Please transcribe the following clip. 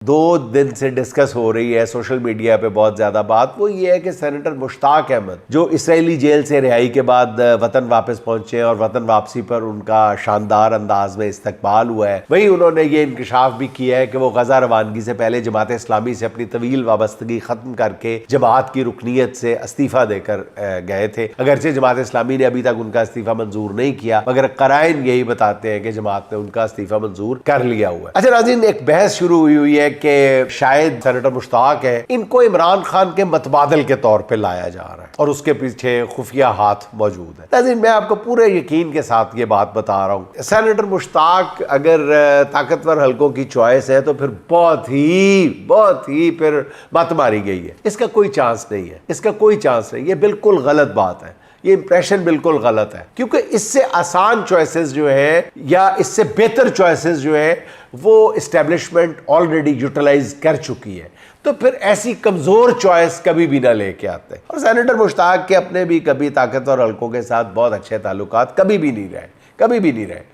2 दिन से डिस्कस हो रही है सोशल मीडिया पे बहुत ज्यादा बात, वो ये है कि सेनेटर मुश्ताक अहमद जो इसराइली जेल से रिहाई के बाद वतन वापस पहुंचे और वतन वापसी पर उनका शानदार अंदाज में इस्तकबाल हुआ है, वहीं उन्होंने ये इंकशाफ भी किया है कि वो गजा रवानगी से पहले जमात इस्लामी से अपनी तवील वाबस्तगी खत्म करके जमात की रुकनीत से इस्तीफा देकर गए थे। अगरचे जमात इस्लामी ने अभी तक उनका इस्तीफा मंजूर नहीं किया, मगर क़राइन यही बताते हैं कि जमात ने उनका इस्तीफा मंजूर कर लिया हुआ है। अच्छा नाज़रीन, एक बहस शुरू हुई है कि शायद सेनेटर मुश्ताक है, इनको इमरान खान के मतबादल के तौर पे लाया जा रहा है और उसके पीछे खुफिया हाथ मौजूद है। नाज़रीन, मैं आपको पूरे यकीन के साथ ये बात बता रहा हूँ, सेनेटर मुश्ताक अगर ताकतवर हलकों की चॉइस है तो फिर बहुत ही फिर बात मारी गई है। इसका कोई चांस नहीं है, इसका कोई चांस नहीं, ये बिल्कुल गलत बात है, ये इंप्रेशन बिल्कुल गलत है, क्योंकि इससे आसान चॉइसेस जो है या इससे बेहतर चॉइसेस जो है वो इस्टेब्लिशमेंट ऑलरेडी यूटिलाइज कर चुकी है। तो फिर ऐसी कमजोर चॉइस कभी भी ना लेके आते। और सेनेटर मुश्ताक के अपने भी कभी ताकतवर हलकों के साथ बहुत अच्छे ताल्लुकात कभी भी नहीं रहे।